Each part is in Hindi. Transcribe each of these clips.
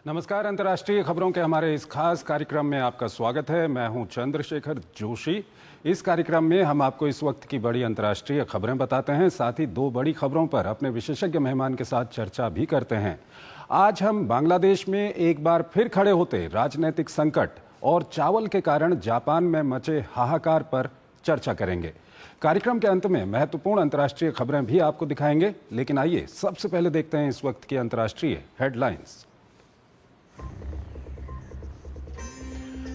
नमस्कार। अंतर्राष्ट्रीय खबरों के हमारे इस खास कार्यक्रम में आपका स्वागत है। मैं हूं चंद्रशेखर जोशी। इस कार्यक्रम में हम आपको इस वक्त की बड़ी अंतर्राष्ट्रीय खबरें बताते हैं, साथ ही दो बड़ी खबरों पर अपने विशेषज्ञ मेहमान के साथ चर्चा भी करते हैं। आज हम बांग्लादेश में एक बार फिर खड़े होते राजनीतिक संकट और चावल के कारण जापान में मचे हाहाकार पर चर्चा करेंगे। कार्यक्रम के अंत में महत्वपूर्ण अंतर्राष्ट्रीय खबरें भी आपको दिखाएंगे, लेकिन आइए सबसे पहले देखते हैं इस वक्त की अंतर्राष्ट्रीय हेडलाइंस।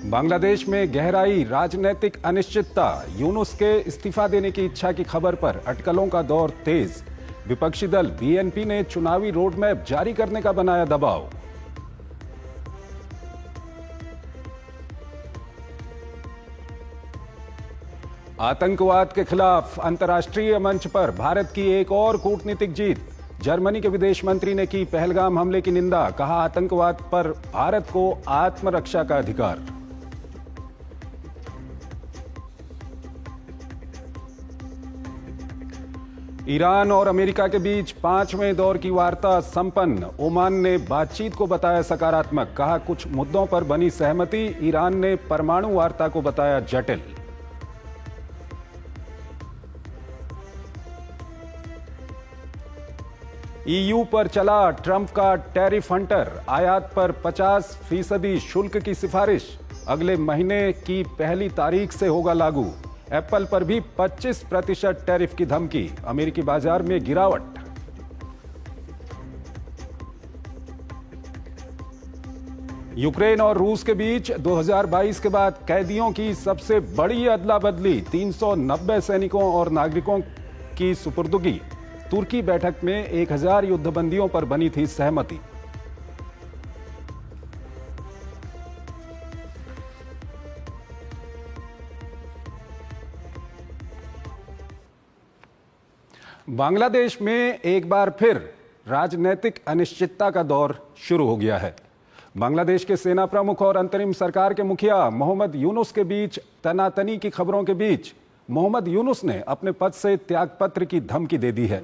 बांग्लादेश में गहराई राजनीतिक अनिश्चितता, यूनुस के इस्तीफा देने की इच्छा की खबर पर अटकलों का दौर तेज। विपक्षी दल बीएनपी ने चुनावी रोडमैप जारी करने का बनाया दबाव। आतंकवाद के खिलाफ अंतर्राष्ट्रीय मंच पर भारत की एक और कूटनीतिक जीत। जर्मनी के विदेश मंत्री ने की पहलगाम हमले की निंदा, कहा आतंकवाद पर भारत को आत्मरक्षा का अधिकार। ईरान और अमेरिका के बीच 5वें दौर की वार्ता संपन्न। ओमान ने बातचीत को बताया सकारात्मक, कहा कुछ मुद्दों पर बनी सहमति। ईरान ने परमाणु वार्ता को बताया जटिल। ईयू पर चला ट्रंप का टैरिफ हंटर, आयात पर 50% शुल्क की सिफारिश अगले महीने की पहली तारीख से होगा लागू। एप्पल पर भी 25% टैरिफ की धमकी, अमेरिकी बाजार में गिरावट। यूक्रेन और रूस के बीच 2022 के बाद कैदियों की सबसे बड़ी अदला बदली, 390 सैनिकों और नागरिकों की सुपुर्दगी। तुर्की बैठक में 1000 युद्धबंदियों पर बनी थी सहमति। बांग्लादेश में एक बार फिर राजनीतिक अनिश्चितता का दौर शुरू हो गया है। बांग्लादेश के सेना प्रमुख और अंतरिम सरकार के मुखिया मोहम्मद यूनुस के बीच तनातनी की खबरों के बीच मोहम्मद यूनुस ने अपने पद से त्यागपत्र की धमकी दे दी है।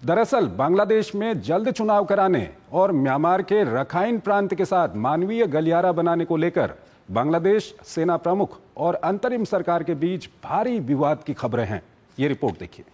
दरअसल बांग्लादेश में जल्द चुनाव कराने और म्यांमार के रखाइन प्रांत के साथ मानवीय गलियारा बनाने को लेकर बांग्लादेश सेना प्रमुख और अंतरिम सरकार के बीच भारी विवाद की खबरें हैं। ये रिपोर्ट देखिए।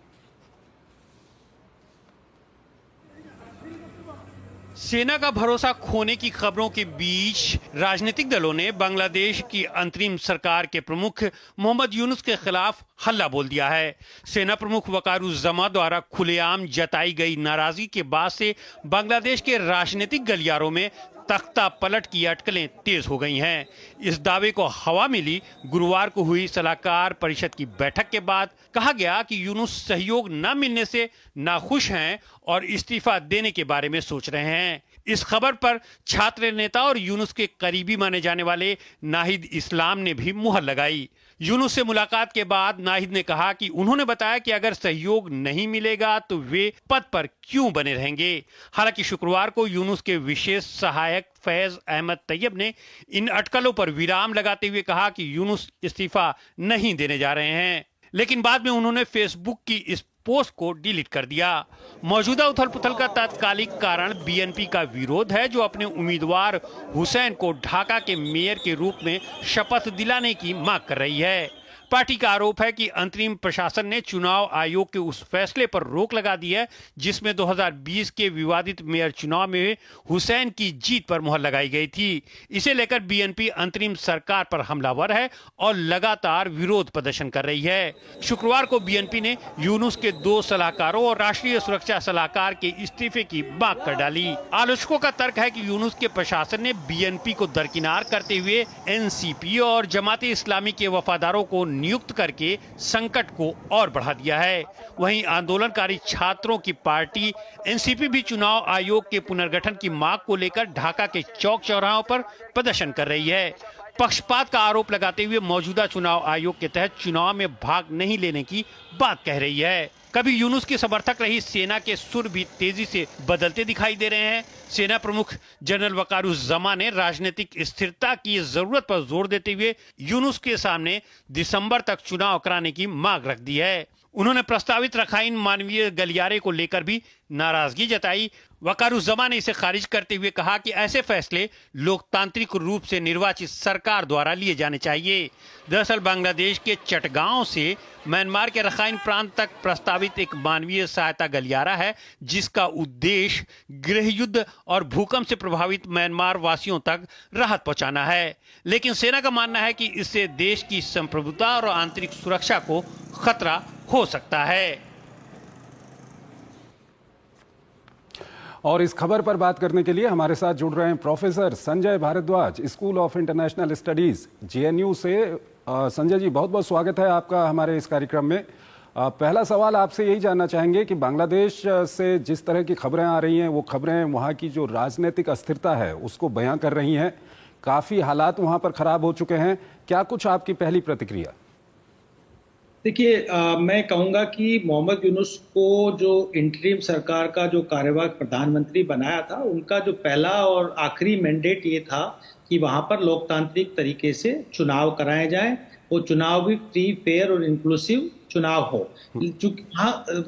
सेना का भरोसा खोने की खबरों के बीच राजनीतिक दलों ने बांग्लादेश की अंतरिम सरकार के प्रमुख मोहम्मद यूनुस के खिलाफ हल्ला बोल दिया है। सेना प्रमुख वकारुज्जमा द्वारा खुलेआम जताई गई नाराजगी के बाद से बांग्लादेश के राजनीतिक गलियारों में तख्ता पलट की अटकलें तेज हो गई हैं। इस दावे को हवा मिली गुरुवार को हुई सलाहकार परिषद की बैठक के बाद। कहा गया कि यूनुस सहयोग न मिलने से नाखुश हैं और इस्तीफा देने के बारे में सोच रहे हैं। इस खबर पर छात्र नेता और यूनुस के करीबी माने जाने वाले नाहिद इस्लाम ने भी मुहर लगाई। यूनुस से मुलाकात के बाद नाहिद ने कहा कि उन्होंने बताया कि अगर सहयोग नहीं मिलेगा तो वे पद पर क्यों बने रहेंगे। हालांकि शुक्रवार को यूनुस के विशेष सहायक फैज अहमद तैयब ने इन अटकलों पर विराम लगाते हुए कहा कि यूनुस इस्तीफा नहीं देने जा रहे हैं, लेकिन बाद में उन्होंने फेसबुक की इस पोस्ट को डिलीट कर दिया। मौजूदा उथल पुथल का तात्कालिक कारण बीएनपी का विरोध है, जो अपने उम्मीदवार हुसैन को ढाका के मेयर के रूप में शपथ दिलाने की मांग कर रही है। पार्टी का आरोप है कि अंतरिम प्रशासन ने चुनाव आयोग के उस फैसले पर रोक लगा दी है जिसमें 2020 के विवादित मेयर चुनाव में हुसैन की जीत पर मुहर लगाई गई थी। इसे लेकर बीएनपी अंतरिम सरकार पर हमलावर है और लगातार विरोध प्रदर्शन कर रही है। शुक्रवार को बीएनपी ने यूनुस के 2 सलाहकारों और राष्ट्रीय सुरक्षा सलाहकार के इस्तीफे की मांग कर डाली। आलोचकों का तर्क है कि यूनुस के प्रशासन ने बीएनपी को दरकिनार करते हुए एनसीपी और जमाते इस्लामी के वफादारों को नियुक्त करके संकट को और बढ़ा दिया है। वहीं आंदोलनकारी छात्रों की पार्टी एनसीपी भी चुनाव आयोग के पुनर्गठन की मांग को लेकर ढाका के चौक चौराहों पर प्रदर्शन कर रही है। पक्षपात का आरोप लगाते हुए मौजूदा चुनाव आयोग के तहत चुनाव में भाग नहीं लेने की बात कह रही है। कभी यूनुस के समर्थक रही सेना के सुर भी तेजी से बदलते दिखाई दे रहे हैं। सेना प्रमुख जनरल वकारुज्जमा ने राजनीतिक स्थिरता की जरूरत पर जोर देते हुए यूनुस के सामने दिसंबर तक चुनाव कराने की मांग रख दी है। उन्होंने प्रस्तावित रखाइन मानवीय गलियारे को लेकर भी नाराजगी जताई। वकारुज़्ज़मा ने इसे खारिज करते हुए कहा कि ऐसे फैसले लोकतांत्रिक रूप से निर्वाचित सरकार द्वारा लिए जाने चाहिए। दरअसल बांग्लादेश के चटगांव से म्यांमार के रखाइन प्रांत तक प्रस्तावित एक मानवीय सहायता गलियारा है, जिसका उद्देश्य गृह युद्ध और भूकंप से प्रभावित म्यांमार वासियों तक राहत पहुंचाना है। लेकिन सेना का मानना है कि इससे देश की संप्रभुता और आंतरिक सुरक्षा को खतरा हो सकता है। और इस खबर पर बात करने के लिए हमारे साथ जुड़ रहे हैं professor Sanjay Bhardwaj, school of international studies JNU से। संजय जी, बहुत बहुत स्वागत है आपका हमारे इस कार्यक्रम में। पहला सवाल आपसे यही जानना चाहेंगे कि बांग्लादेश से जिस तरह की खबरें आ रही हैं, वो खबरें वहाँ की जो राजनीतिक अस्थिरता है उसको बयां कर रही हैं। काफ़ी हालात वहाँ पर ख़राब हो चुके हैं। क्या कुछ आपकी पहली प्रतिक्रिया? देखिए, मैं कहूँगा कि मोहम्मद यूनुस को जो इंटरिम सरकार का जो कार्यवाहक प्रधानमंत्री बनाया था, उनका जो पहला और आखिरी मैंडेट ये था कि वहाँ पर लोकतांत्रिक तरीके से चुनाव कराए जाएं। वो चुनाव भी फ्री, फेयर और इंक्लूसिव चुनाव हो। चूंकि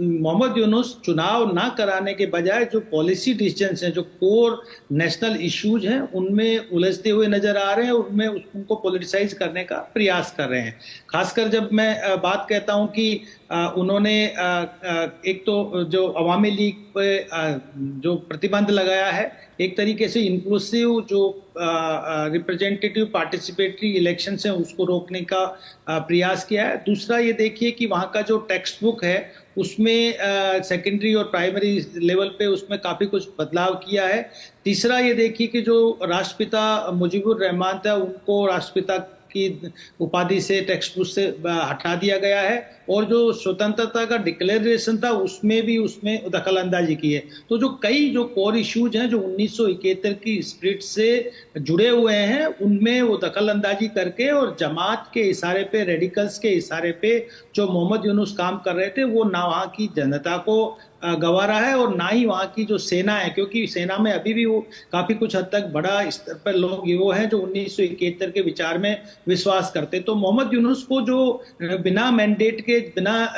मोहम्मद यूनुस चुनाव ना कराने के बजाय जो पॉलिसी डिसीजंस हैं, जो कोर नेशनल इश्यूज हैं, उनमें उलझते हुए नजर आ रहे हैं, उनमें उनको पॉलिटिसाइज करने का प्रयास कर रहे हैं। खासकर जब मैं बात कहता हूं कि उन्होंने एक तो जो अवामी लीग पे जो प्रतिबंध लगाया है, एक तरीके से इंक्लूसिव जो रिप्रेजेंटेटिव पार्टिसिपेटरी इलेक्शन है उसको रोकने का प्रयास किया है। दूसरा ये देखिए कि वहाँ का जो टेक्स्ट बुक है उसमें सेकेंडरी और प्राइमरी लेवल पे उसमें काफ़ी कुछ बदलाव किया है। तीसरा ये देखिए कि जो राष्ट्रपिता मुजीबुर रहमान था, उनको राष्ट्रपिता की उपाधि से टेक्स्ट बुक से हटा दिया गया है, और जो स्वतंत्रता का डिक्लेरेशन था उसमें दखल अंदाजी की है। तो जो कई जो कोर इश्यूज हैं जो 1971 की स्पिरिट से जुड़े हुए हैं, उनमें वो दखल अंदाजी करके और जमात के इशारे पे, रेडिकल्स के इशारे पे जो मोहम्मद यूनुस काम कर रहे थे, वो ना वहाँ की जनता को गंवारा है और ना ही वहाँ की जो सेना है, क्योंकि सेना में अभी भी वो काफी कुछ हद तक बड़ा स्तर पर लोग वो हैं जो 1971 के विचार में विश्वास करते। तो मोहम्मद यूनुस को जो बिना मैंडेट के, बिना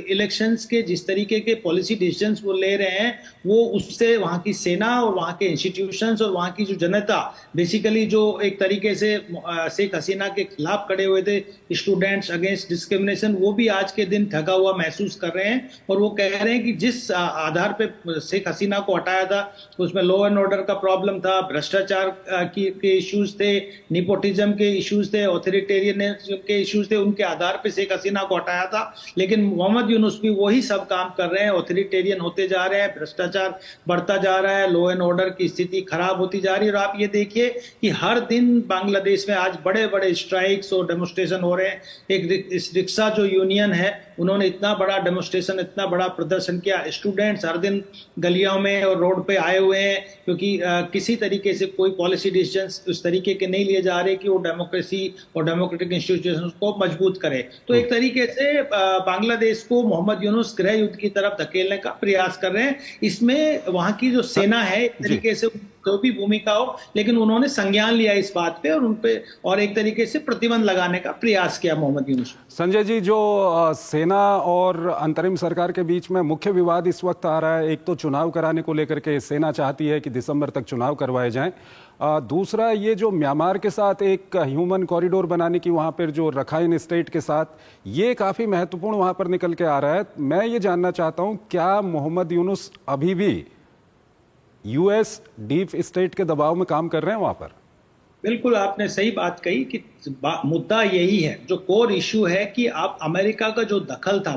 इलेक्शंस के जिस तरीके के पॉलिसी डिसीजंस वो ले रहे हैं, वो उससे वहाँ की सेना और वहाँ के इंस्टीट्यूशंस और वहाँ की जो जनता, बेसिकली जो एक तरीके से शेख हसीना के खिलाफ खड़े हुए थे, स्टूडेंट्स अगेंस्ट डिस्क्रिमिनेशन, वो भी आज के दिन ठगा हुआ महसूस कर रहे हैं। और वो कह रहे हैं कि जिस आधार पे शेख हसीना को हटाया था, उसमें लॉ एंड ऑर्डर का प्रॉब्लम था, भ्रष्टाचार के इश्यूज थे, निपोटिज्म के इश्यूज थे, ऑथोरिटेरियनिज्म के इश्यूज थे, उनके आधार पे शेख हसीना को हटाया था। लेकिन मोहम्मद यूनुस भी वही सब काम कर रहे हैं, ऑथोरिटेरियन होते जा रहे हैं, भ्रष्टाचार बढ़ता जा रहा है, लॉ एंड ऑर्डर की स्थिति खराब होती जा रही है। और आप ये देखिए कि हर दिन बांग्लादेश में आज बड़े बड़े स्ट्राइक्स और डेमोन्स्ट्रेशन हो रहे हैं। एक रिक्शा जो यूनियन है, उन्होंने इतना बड़ा डेमोन्स्ट्रेशन, इतना बड़ा प्रदर्शन किया। स्टूडेंट्स हर दिन गलियों में और रोड पे आए हुए हैं, क्योंकि किसी तरीके से कोई पॉलिसी डिसीजंस उस तरीके के नहीं लिए जा रहे कि वो डेमोक्रेसी और डेमोक्रेटिक इंस्टीट्यूशंस को मजबूत करे। तो एक तरीके से बांग्लादेश को मोहम्मद यूनुस गृह युद्ध की तरफ धकेलने का प्रयास कर रहे हैं। इसमें वहां की जो सेना है, एक तरीके से कोई भी भूमिका हो, लेकिन उन्होंने संज्ञान लिया इस बात पे और उनपे और एक तरीके से प्रतिबंध लगाने का प्रयास किया मोहम्मद यूनुस। संजय जी, जो सेना और अंतरिम सरकार के बीच में मुख्य विवाद इस वक्त आ रहा है, एक तो चुनाव कराने को लेकर के सेना चाहती है कि दिसंबर तक चुनाव करवाए जाएं, दूसरा ये जो म्यांमार के साथ एक ह्यूमन कॉरिडोर बनाने की वहां पर जो रखाइन स्टेट के साथ, ये काफी महत्वपूर्ण वहां पर निकल के आ रहा है। मैं ये जानना चाहता हूं, क्या मोहम्मद यूनुस अभी भी यूएस डीप स्टेट के दबाव में काम कर रहे हैं वहां पर? बिल्कुल, आपने सही बात कही कि मुद्दा यही है, जो कोर इशू है कि आप अमेरिका का जो दखल था,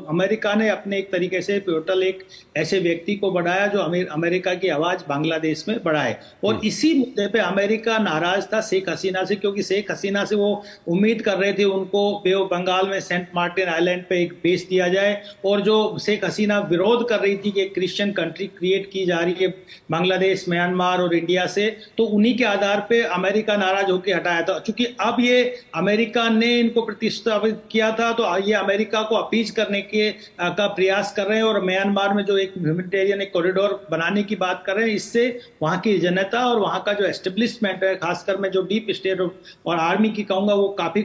अमेरिका ने अपने एक तरीके से पिवटल एक ऐसे व्यक्ति को बढ़ाया जो अमेरिका की आवाज बांग्लादेश में बढ़ाए। और इसी मुद्दे पे अमेरिका नाराज था शेख हसीना से, क्योंकि शेख हसीना से वो उम्मीद कर रहे थे उनको बे ऑफ बंगाल में सेंट मार्टिन आइलैंड पे एक बेस दिया जाए। और जो शेख हसीना विरोध कर रही थी कि एक क्रिश्चियन कंट्री क्रिएट की जा रही है बांग्लादेश, म्यांमार और इंडिया से, तो उन्हीं के आधार पर अमेरिका नाराज होकर हटाया था। चूंकि अब अब ये अमेरिका ने इनको प्रतिष्ठापित किया था, तो ये अमेरिका को अपीज करने के का प्रयास कर रहे हैं और म्यांमार में जो एक ह्यूमैनिटेरियन एक कॉरिडोर बनाने की बात कर रहे हैं। इससे वहां की जनता और वहां का जो एस्टेब्लिशमेंट है, खासकर मैं जो डीप स्टेट और आर्मी की कहूंगा, वो काफी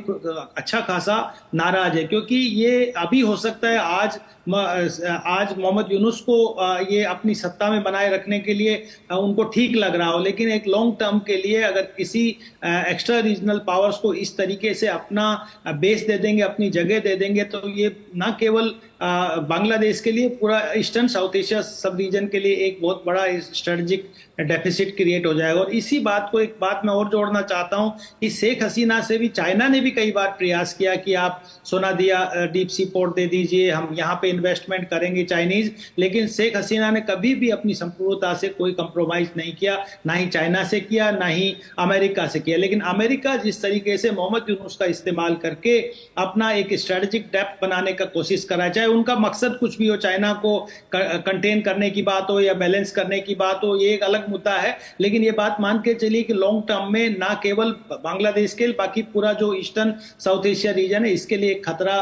अच्छा खासा नाराज है, क्योंकि ये अभी हो सकता है आज मोहम्मद यूनुस को ये अपनी सत्ता में बनाए रखने के लिए उनको ठीक लग रहा हो, लेकिन एक लॉन्ग टर्म के लिए अगर किसी एक्स्ट्रा रीजनल पावर्स को इस तरीके से अपना बेस दे देंगे, अपनी जगह दे देंगे, तो ये न केवल बांग्लादेश के लिए, पूरा ईस्टर्न साउथ एशिया सब रीजन के लिए एक बहुत बड़ा स्ट्रेटेजिक डेफिसिट क्रिएट हो जाएगा। और इसी बात को एक बात मैं और जोड़ना चाहता हूं कि शेख हसीना से भी चाइना ने भी कई बार प्रयास किया कि आप सोना दिया डीप सी पोर्ट दे दीजिए, हम यहाँ पे इन्वेस्टमेंट करेंगे चाइनीज, लेकिन शेख हसीना ने कभी भी अपनी संपूर्णता से कोई कंप्रोमाइज नहीं किया, ना ही चाइना से किया, ना ही अमेरिका से किया। लेकिन अमेरिका जिस तरीके से मोहम्मद यूनुस का इस्तेमाल करके अपना एक स्ट्रेटेजिक डेप्थ बनाने का कोशिश करा, चाहे उनका मकसद कुछ भी हो, चाइना को कंटेन करने की बात हो या बैलेंस करने की बात हो, ये एक अलग मुद्दा है, लेकिन ये बात मान के चलिए कि लॉन्ग टर्म में ना केवल बांग्लादेश के, बाकी पूरा जो ईस्टर्न साउथ एशिया रीजन है, इसके लिए एक खतरा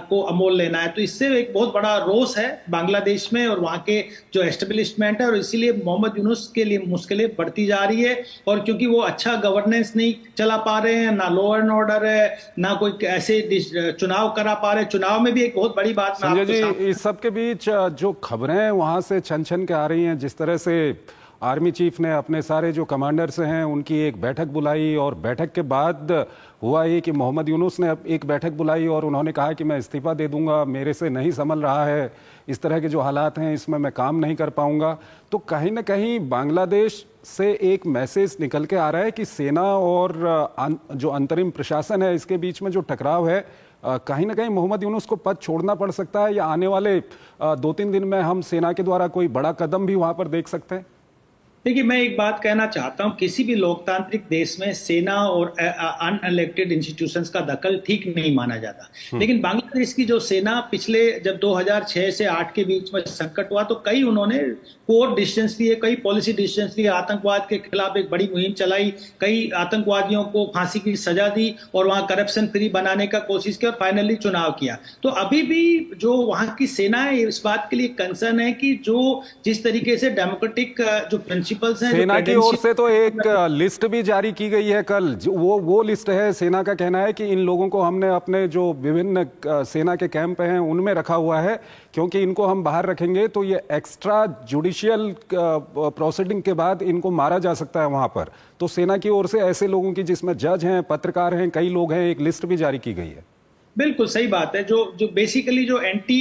को अमोल लेना है। तो इससे एक बहुत बड़ा रोष है बांग्लादेश में और वहां के जो एस्टेब्लिशमेंट है, और इसीलिए मोहम्मद यूनुस के लिए मुश्किलें बढ़ती जा रही है। और क्योंकि वो अच्छा गवर्नेंस नहीं चला पा रहे हैं, ना लॉ एंड ऑर्डर है, ना कोई ऐसे चुनाव करा पा रहे, चुनाव में भी एक बहुत बड़ी बात संजय जी, इस सब के बीच जो खबरें वहां से छन छन के आ रही हैं, जिस तरह से आर्मी चीफ ने अपने सारे जो कमांडर्स हैं उनकी एक बैठक बुलाई, और बैठक के बाद हुआ ये कि मोहम्मद यूनुस ने एक बैठक बुलाई और उन्होंने कहा कि मैं इस्तीफा दे दूंगा, मेरे से नहीं संभल रहा है, इस तरह के जो हालात हैं इसमें मैं काम नहीं कर पाऊंगा। तो कहीं ना कहीं बांग्लादेश से एक मैसेज निकल के आ रहा है कि सेना और जो अंतरिम प्रशासन है इसके बीच में जो टकराव है, कहीं ना कहीं मोहम्मद यूनुस को पद छोड़ना पड़ सकता है, या आने वाले 2-3 दिन में हम सेना के द्वारा कोई बड़ा कदम भी वहां पर देख सकते हैं। देखिए, मैं एक बात कहना चाहता हूं, किसी भी लोकतांत्रिक देश में सेना और अनइलेक्टेड इंस्टीट्यूशंस का दखल ठीक नहीं माना जाता। लेकिन बांग्लादेश की जो सेना पिछले जब 2006 से 8 के बीच में संकट हुआ, तो कई उन्होंने कोर डिसीजंस लिए, कई पॉलिसी डिसीजंस लिए, आतंकवाद के खिलाफ एक बड़ी मुहिम चलाई, कई आतंकवादियों को फांसी की सजा दी और वहां करप्शन फ्री बनाने का कोशिश की और फाइनली चुनाव किया। तो अभी भी जो वहां की सेना है, इस बात के लिए कंसर्न है कि जो जिस तरीके से डेमोक्रेटिक जो प्रिंसिपल्स हैं, सेना की ओर से तो एक लिस्ट भी जारी की गई है कल, वो लिस्ट है, सेना का कहना है कि इन लोगों को हमने अपने जो विभिन्न सेना के कैंप हैं उनमें रखा हुआ है, क्योंकि इनको हम बाहर रखेंगे तो ये एक्स्ट्रा जुडिशियल प्रोसीडिंग के बाद इनको मारा जा सकता है वहां पर। तो सेना की ओर से ऐसे लोगों की, जिसमें जज हैं, पत्रकार हैं, कई लोग हैं, एक लिस्ट भी जारी की गई है। बिल्कुल सही बात है। जो बेसिकली जो एंटी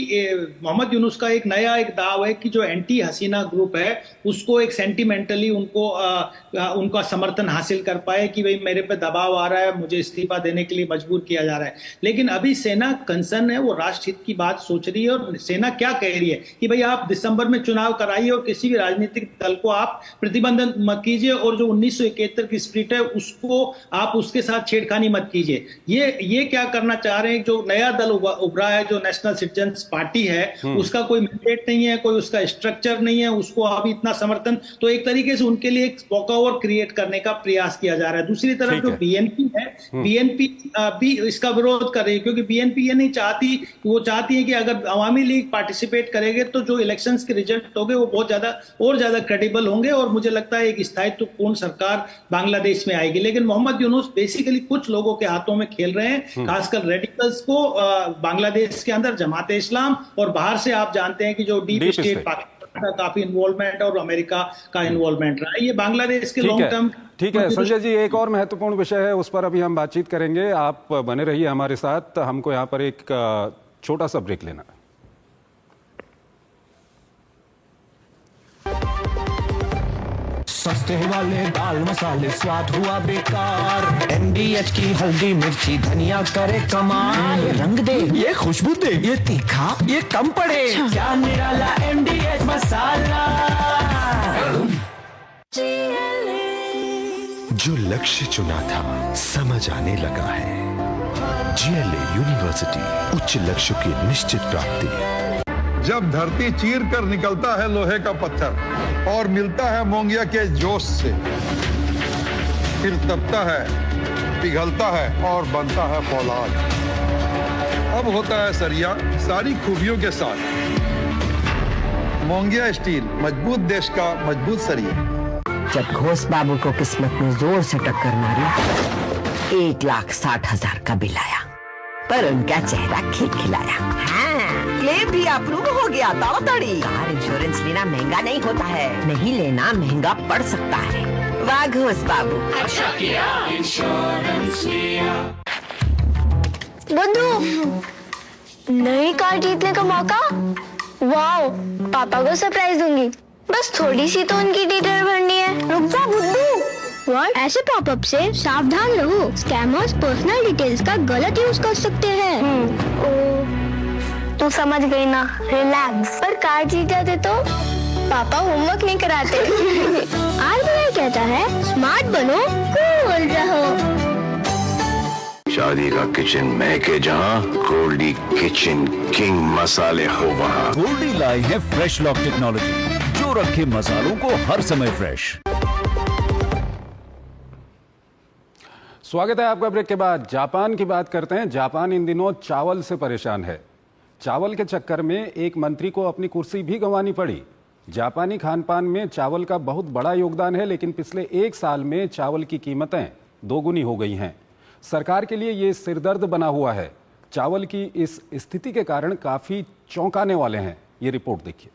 मोहम्मद यूनुस का एक नया एक दाव है कि जो एंटी हसीना ग्रुप है उसको एक सेंटिमेंटली उनका समर्थन हासिल कर पाए कि भाई मेरे पे दबाव आ रहा है, मुझे इस्तीफा देने के लिए मजबूर किया जा रहा है। लेकिन अभी सेना कंसर्न है, वो राष्ट्रहित की बात सोच रही है, और सेना क्या कह रही है कि भाई आप दिसंबर में चुनाव कराइए और किसी भी राजनीतिक दल को आप प्रतिबंधन मत कीजिए, और जो 1971 की स्पिरिट है उसको आप उसके साथ छेड़खानी मत कीजिए। ये क्या करना चाह रहे हैं? जो नया दल उभरा है, जो नेशनल सिटीजन्स पार्टी है, उसका कोई मैंडेट नहीं है, कोई उसका स्ट्रक्चर नहीं है, उसको अभी इतना समर्थन, तो एक तरीके से उनके लिए एक वॉकओवर क्रिएट करने का प्रयास किया जा रहा है। दूसरी तरफ जो बीएनपी है, बीएनपी भी इसका विरोध कर रही है, क्योंकि बीएनपी ये नहीं चाहती, वो चाहती है कि अगर अवामी लीग पार्टिसिपेट करेंगे तो जो इलेक्शंस के रिजल्ट होंगे वो बहुत ज्यादा क्रेडिबल होंगे, और मुझे लगता है एक स्थायित्वपूर्ण सरकार बांग्लादेश में आएगी। लेकिन मोहम्मद यूनुस बेसिकली कुछ लोगों के हाथों में खेल रहे हैं, खासकर रेडिकल्स को बांग्लादेश के अंदर, जमाते इस्लाम, और बाहर से आप जानते हैं कि जो डीप स्टेट पाकिस्तान का काफी इन्वॉल्वमेंट और अमेरिका का इन्वॉल्वमेंट रहा है। ये बांग्लादेश के लॉन्ग टर्म। ठीक है संजय जी, एक और महत्वपूर्ण विषय है, उस पर अभी हम बातचीत करेंगे, आप बने रहिए हमारे साथ। हमको यहाँ पर एक छोटा सा ब्रेक लेना है। सस्ते वाले दाल मसाले स्वाद हुआ बेकार, MDH की हल्दी मिर्ची धनिया करे कमाल, रंग दे ये खुशबू दे ये तीखा ये कम पड़े, क्या निराला MDH मसाला। जो लक्ष्य चुना था समझ आने लगा है। GLA यूनिवर्सिटी, उच्च लक्ष्य की निश्चित प्राप्ति। जब धरती चीर कर निकलता है लोहे का पत्थर और मिलता है मोंगिया के जोश से, फिर तपता है पिघलता है और बनता है फौलाद। अब होता है सरिया सारी खूबियों के साथ। मोंगिया स्टील, मजबूत देश का मजबूत सरिया। जब घोष बाबू को किस्मत ने जोर से टक्कर मारी, 1,60,000 का बिल आया, पर उनका चेहरा खिलखिलाया। हाँ, क्लेम भी अप्रूव हो गया। ताड़ाताड़ी। कार इंश्योरेंस लेना महंगा नहीं होता है, नहीं लेना महंगा पड़ सकता है। वाह घोष बाबू, अच्छा किया इंश्योरेंस लिया। बुद्धू, नई कार जीतने का मौका। वाओ, पापा को सरप्राइज दूंगी। बस थोड़ी सी तो उनकी डिटेल भरनी है। रुक जा बुद्धू। व्हाट? ऐसे पॉपअप से सावधान रहो, स्कैमर्स पर्सनल डिटेल्स का गलत यूज कर सकते हैं। तू समझ गई ना, रिलैक्स। पर कार जीत जाते तो पापा होमवर्क नहीं कराते। आरबीआई कहता है स्मार्ट बनो, कूल रहो। शादी का किचन मैं के जहाँ, गोल्डी किचन किंग मसाले हो वहाँ। गोल्डी लाई है फ्रेश लॉक टेक्नोलॉजी, जो रखे मसालों को हर समय फ्रेश। स्वागत है आपका ब्रेक के बाद। जापान की बात करते हैं। जापान इन दिनों चावल से परेशान है। चावल के चक्कर में एक मंत्री को अपनी कुर्सी भी गंवानी पड़ी। जापानी खान पान में चावल का बहुत बड़ा योगदान है, लेकिन पिछले 1 साल में चावल की कीमतें दोगुनी हो गई हैं। सरकार के लिए ये सिरदर्द बना हुआ है। चावल की इस स्थिति के कारण काफी चौंकाने वाले हैं। ये रिपोर्ट देखिए।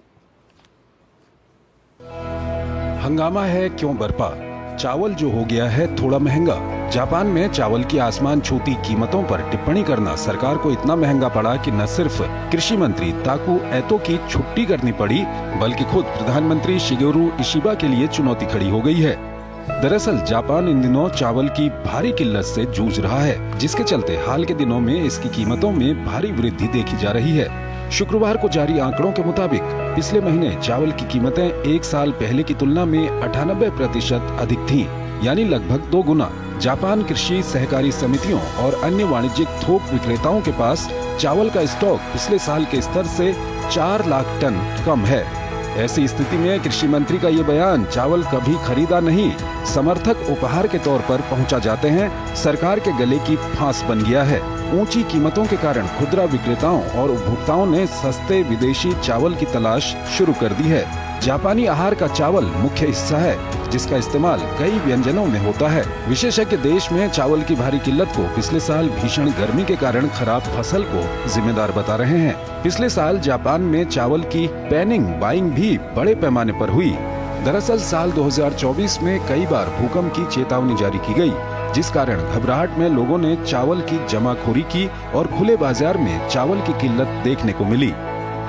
हंगामा है क्यों बरपा, चावल जो हो गया है थोड़ा महंगा। जापान में चावल की आसमान छूती कीमतों पर टिप्पणी करना सरकार को इतना महंगा पड़ा कि न सिर्फ कृषि मंत्री ताकू एतो की छुट्टी करनी पड़ी, बल्कि खुद प्रधानमंत्री शिगेरू इशिबा के लिए चुनौती खड़ी हो गई है। दरअसल जापान इन दिनों चावल की भारी किल्लत से जूझ रहा है, जिसके चलते हाल के दिनों में इसकी कीमतों में भारी वृद्धि देखी जा रही है। शुक्रवार को जारी आंकड़ों के मुताबिक पिछले महीने चावल की कीमतें 1 साल पहले की तुलना में 98% अधिक थीं, यानी लगभग 2 गुना। जापान कृषि सहकारी समितियों और अन्य वाणिज्यिक थोक विक्रेताओं के पास चावल का स्टॉक पिछले साल के स्तर से 4 लाख टन कम है। ऐसी स्थिति में कृषि मंत्री का ये बयान चावल कभी खरीदा नहीं, समर्थक उपहार के तौर पर पहुंचा जाते हैं, सरकार के गले की फांस बन गया है। ऊंची कीमतों के कारण खुदरा विक्रेताओं और उपभोक्ताओं ने सस्ते विदेशी चावल की तलाश शुरू कर दी है। जापानी आहार का चावल मुख्य हिस्सा है, जिसका इस्तेमाल कई व्यंजनों में होता है। विशेषज्ञ देश में चावल की भारी किल्लत को पिछले साल भीषण गर्मी के कारण खराब फसल को जिम्मेदार बता रहे हैं। पिछले साल जापान में चावल की पैनिंग बाइंग भी बड़े पैमाने पर हुई। दरअसल साल 2024 में कई बार भूकंप की चेतावनी जारी की गई, जिस कारण घबराहट में लोगों ने चावल की जमाखोरी की और खुले बाजार में चावल की किल्लत देखने को मिली।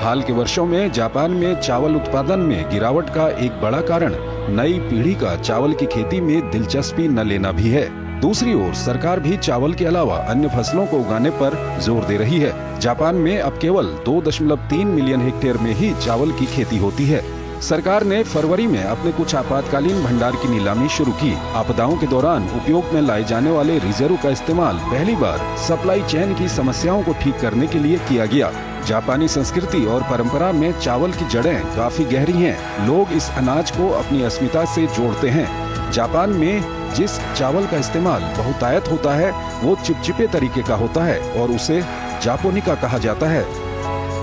हाल के वर्षों में जापान में चावल उत्पादन में गिरावट का एक बड़ा कारण नई पीढ़ी का चावल की खेती में दिलचस्पी न लेना भी है। दूसरी ओर सरकार भी चावल के अलावा अन्य फसलों को उगाने पर जोर दे रही है। जापान में अब केवल 2.3 मिलियन हेक्टेयर में ही चावल की खेती होती है। सरकार ने फरवरी में अपने कुछ आपातकालीन भंडार की नीलामी शुरू की। आपदाओं के दौरान उपयोग में लाए जाने वाले रिजर्व का इस्तेमाल पहली बार सप्लाई चेन की समस्याओं को ठीक करने के लिए किया गया। जापानी संस्कृति और परंपरा में चावल की जड़ें काफी गहरी हैं। लोग इस अनाज को अपनी अस्मिता से जोड़ते हैं। जापान में जिस चावल का इस्तेमाल बहुतायत होता है वो चिपचिपे तरीके का होता है और उसे जापोनिका कहा जाता है।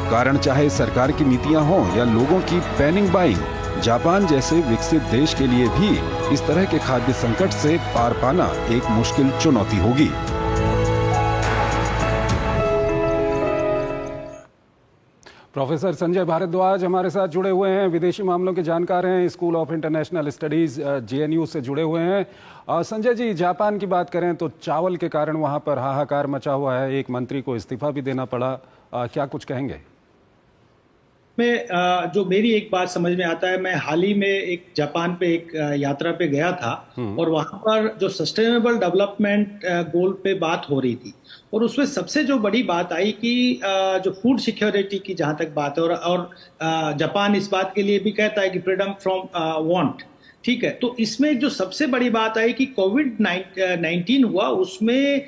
कारण चाहे सरकार की नीतियां हों या लोगों की पैनिंग बाइंग, जापान जैसे विकसित देश के लिए भी इस तरह के खाद्य संकट से पार पाना एक मुश्किल चुनौती होगी। प्रोफेसर संजय भारद्वाज हमारे साथ जुड़े हुए हैं, विदेशी मामलों के जानकार हैं, school of international studies JNU से जुड़े हुए हैं। संजय जी, जापान की बात करें तो चावल के कारण वहां पर हाहाकार मचा हुआ है, एक मंत्री को इस्तीफा भी देना पड़ा, क्या कुछ कहेंगे? मैं जो मेरी एक बात समझ में आता है, मैं हाल ही में एक जापान पे एक यात्रा पे गया था और वहां पर जो सस्टेनेबल डेवलपमेंट गोल पे बात हो रही थी और उसमें सबसे जो बड़ी बात आई कि जो फूड सिक्योरिटी की जहां तक बात है और जापान इस बात के लिए भी कहता है कि फ्रीडम फ्रॉम वांट, ठीक है। तो इसमें जो सबसे बड़ी बात आई कि कोविड-19 हुआ, उसमें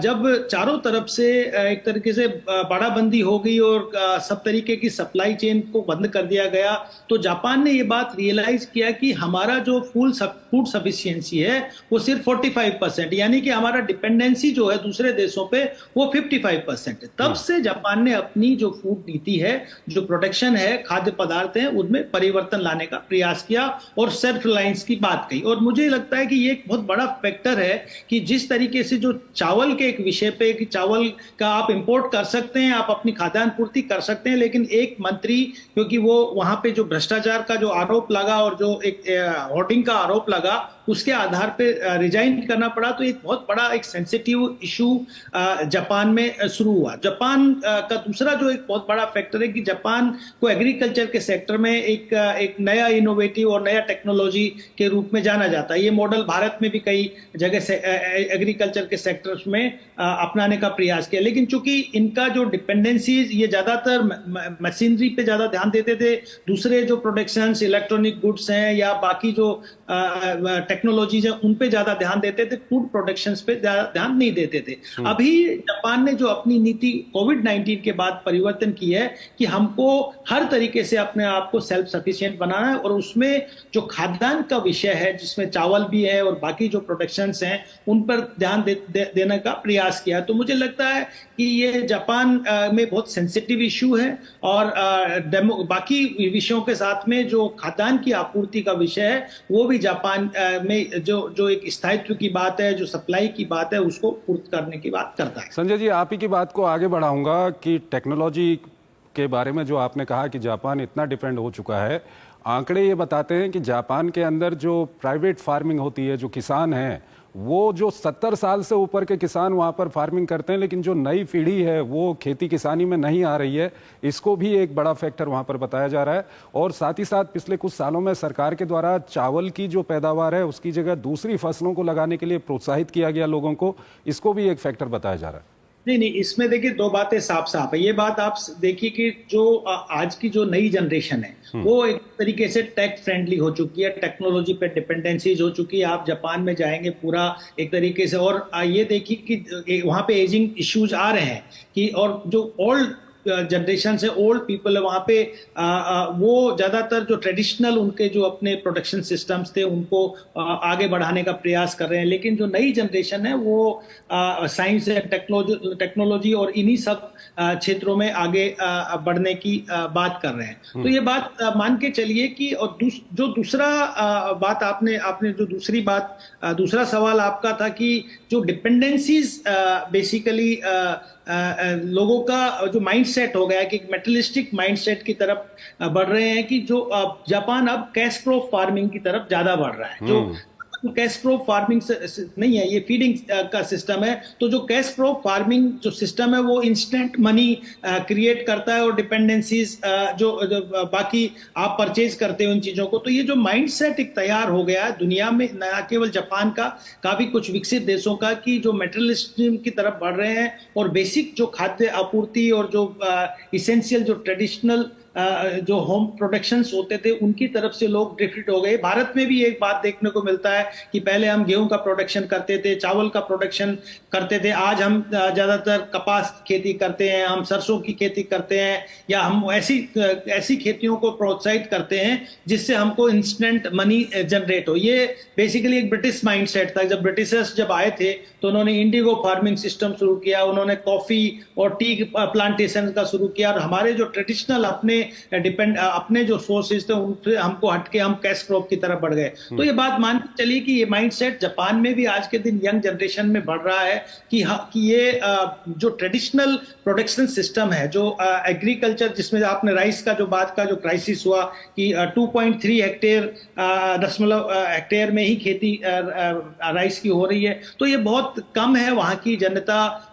जब चारों तरफ से एक तरीके से बाड़ाबंदी हो गई और सब तरीके की सप्लाई चेन को बंद कर दिया गया, तो जापान ने ये बात रियलाइज किया कि हमारा जो फूड फूड सफिशिएंसी है वो सिर्फ 45%, यानी कि हमारा डिपेंडेंसी जो है दूसरे देशों पे वो 55% है। तब से जापान ने अपनी जो फूड नीति है, जो प्रोडक्शन है, खाद्य पदार्थ है, उनमें परिवर्तन लाने का प्रयास किया और सेल्फ रिलायंस की बात कही। और मुझे लगता है कि ये एक बहुत बड़ा फैक्टर है कि जिस तरीके से जो चावल के एक विषय पे कि चावल का आप इंपोर्ट कर सकते हैं, आप अपनी खाद्यान्न पूर्ति कर सकते हैं, लेकिन एक मंत्री, क्योंकि वो वहां पे जो भ्रष्टाचार का जो आरोप लगा और जो एक होर्डिंग का आरोप लगा, उसके आधार पे रिजाइन करना पड़ा। तो एक बहुत बड़ा एक सेंसिटिव इशू जापान में शुरू हुआ। जापान का दूसरा जो एक बहुत बड़ा फैक्टर है कि जापान को एग्रीकल्चर के सेक्टर में एक नया इनोवेटिव और नया टेक्नोलॉजी के रूप में जाना जाता है। ये मॉडल भारत में भी कई जगह से एग्रीकल्चर के सेक्टर्स में अपनाने का प्रयास किया, लेकिन चूंकि इनका जो डिपेंडेंसीज, ये ज्यादातर मशीनरी पे ज्यादा ध्यान देते थे, दूसरे जो प्रोडक्शंस, इलेक्ट्रॉनिक गुड्स हैं या बाकी जो टेक्नोलॉजीज है उन पे ज्यादा ध्यान देते थे, फूड प्रोडक्शंस पे ज्यादा ध्यान नहीं देते थे। अभी जापान ने जो अपनी नीति कोविड-19 के बाद परिवर्तन की है कि हमको हर तरीके से अपने आप को सेल्फ सफिशिएंट बनाना है, और उसमें जो खाद्यान्न का विषय है, जिसमें चावल भी है और बाकी जो प्रोडक्शंस हैं, उन पर ध्यान देने का प्रयास किया। तो मुझे लगता है कि ये जापान में बहुत सेंसिटिव इशू है, और बाकी विषयों के साथ में जो खाद्यान्न की आपूर्ति का विषय है वो भी जापान में जो एक स्थायित्व की बात है, जो सप्लाई की बात है, उसको पूर्त करने की बात करता है। संजय जी, आप ही की बात को आगे बढ़ाऊंगा कि टेक्नोलॉजी के बारे में जो आपने कहा कि जापान इतना डिपेंड हो चुका है, आंकड़े ये बताते हैं कि जापान के अंदर जो प्राइवेट फार्मिंग होती है, जो किसान हैं, वो जो 70 साल से ऊपर के किसान वहाँ पर फार्मिंग करते हैं, लेकिन जो नई पीढ़ी है वो खेती किसानी में नहीं आ रही है, इसको भी एक बड़ा फैक्टर वहाँ पर बताया जा रहा है। और साथ ही साथ पिछले कुछ सालों में सरकार के द्वारा चावल की जो पैदावार है उसकी जगह दूसरी फसलों को लगाने के लिए प्रोत्साहित किया गया लोगों को, इसको भी एक फैक्टर बताया जा रहा है। नहीं, इसमें देखिए दो बातें साफ साफ है। ये बात आप देखिए कि जो आज की जो नई जनरेशन है वो एक तरीके से टेक फ्रेंडली हो चुकी है, टेक्नोलॉजी पे डिपेंडेंसीज हो चुकी है। आप जापान में जाएंगे पूरा एक तरीके से, और ये देखिए कि वहां पे एजिंग इश्यूज आ रहे हैं कि, और जो ओल्ड जनरेशन से ओल्ड पीपल है वहाँ पे वो ज्यादातर जो ट्रेडिशनल उनके जो अपने प्रोडक्शन सिस्टम्स थे उनको आगे बढ़ाने का प्रयास कर रहे हैं, लेकिन जो नई जनरेशन है वो साइंस एंड टेक्नोलॉजी और इन्हीं सब क्षेत्रों में आगे बढ़ने की बात कर रहे हैं। तो ये बात मान के चलिए कि, और जो दूसरा बात आपने जो दूसरा सवाल आपका था कि जो डिपेंडेंसीज बेसिकली लोगों का जो माइंडसेट हो गया है कि मेटलिस्टिक माइंडसेट की तरफ बढ़ रहे हैं, कि जो जापान अब कैश क्रॉप फार्मिंग की तरफ ज्यादा बढ़ रहा है। जो कैश क्रॉप फार्मिंग नहीं है, ये फीडिंग का सिस्टम है। तो जो कैश क्रॉप फार्मिंग जो सिस्टम है वो इंस्टेंट मनी क्रिएट करता है, और डिपेंडेंसीज जो बाकी आप परचेज करते हो उन चीजों को। तो ये जो माइंडसेट एक तैयार हो गया है दुनिया में, न केवल जापान का, काफी कुछ विकसित देशों का, कि जो मेटेरियलिज्म की तरफ बढ़ रहे हैं और बेसिक जो खाद्य आपूर्ति और जो इसेंशियल जो ट्रेडिशनल जो होम प्रोडक्शंस होते थे उनकी तरफ से लोग ड्रिफ्ट हो गए। भारत में भी एक बात देखने को मिलता है कि पहले हम गेहूं का प्रोडक्शन करते थे, चावल का प्रोडक्शन करते थे, आज हम ज्यादातर कपास खेती करते हैं, हम सरसों की खेती करते हैं, या हम ऐसी खेतियों को प्रोत्साहित करते हैं जिससे हमको इंस्टेंट मनी जनरेट हो। ये बेसिकली एक ब्रिटिश माइंडसेट था। जब ब्रिटिशर्स जब आए थे तो उन्होंने इंडिगो फार्मिंग सिस्टम शुरू किया, उन्होंने कॉफी और टी प्लांटेशन का शुरू किया, और हमारे जो ट्रेडिशनल अपने जो सोर्सेज थे उनसे हमको हटके हम कैश क्रॉप की तरफ बढ़ गए। तो ये बात मान के चलिए कि ये माइंडसेट जापान में भी आज के दिन यंग जनरेशन में बढ़ रहा है कि ये जो ट्रेडिशनल प्रोडक्शन सिस्टम है, जो एग्रीकल्चर, जिसमें आपने राइस का जो बात का जो क्राइसिस हुआ कि 2.3 हेक्टेयर में ही खेती राइस की हो रही है, तो ये बहुत कम है वहां की जनता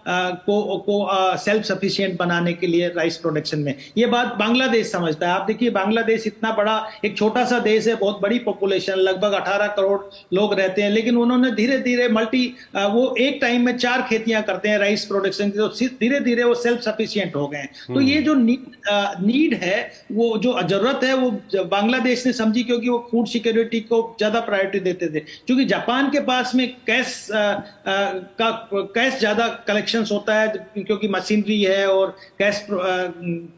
को सेल्फ सफिशिएंट बनाने के लिए राइस प्रोडक्शन में। ये बात बांग्लादेश समझता है। आप देखिए बांग्लादेश इतना बड़ा एक छोटा सा देश है, बहुत बड़ी पॉपुलेशन, लगभग 18 करोड़ लोग रहते हैं, लेकिन उन्होंने धीरे धीरे वो एक टाइम में 4 खेतियां करते हैं राइस प्रोडक्शन की, तो धीरे धीरे वो सेल्फ सफिशिएंट हो गए। तो ये जो नीड है, वो जो जरूरत है, वो बांग्लादेश ने समझी, क्योंकि वो फूड सिक्योरिटी को ज्यादा प्रायोरिटी देते थे। क्योंकि जापान के पास में कैश ज्यादा कलेक्शन होता है, क्योंकि मशीनरी है और कैश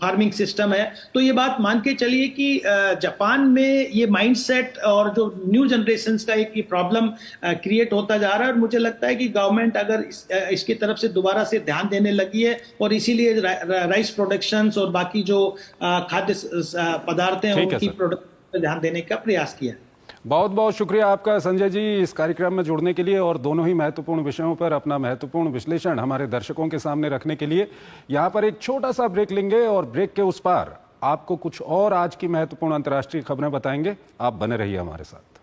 फार्मिंग सिस्टम है, तो ये बात मान के चलिए कि जापान में ये माइंडसेट और जो न्यू जनरेशन का एक प्रॉब्लम क्रिएट होता जा रहा है, और मुझे लगता है कि गवर्नमेंट अगर इसकी तरफ से दोबारा से ध्यान देने लगी है और इसीलिए राइस प्रोडक्शंस और बाकी जो खाद्य पदार्थ हैं उनकी प्रोडक्शन पर ध्यान देने का प्रयास किया। बहुत बहुत शुक्रिया आपका संजय जी इस कार्यक्रम में जुड़ने के लिए और दोनों ही महत्वपूर्ण विषयों पर अपना महत्वपूर्ण विश्लेषण हमारे दर्शकों के सामने रखने के लिए। यहाँ पर एक छोटा सा ब्रेक लेंगे और ब्रेक के उस पार आपको कुछ और आज की महत्वपूर्ण अंतर्राष्ट्रीय खबरें बताएंगे। आप बने रहिए हमारे साथ।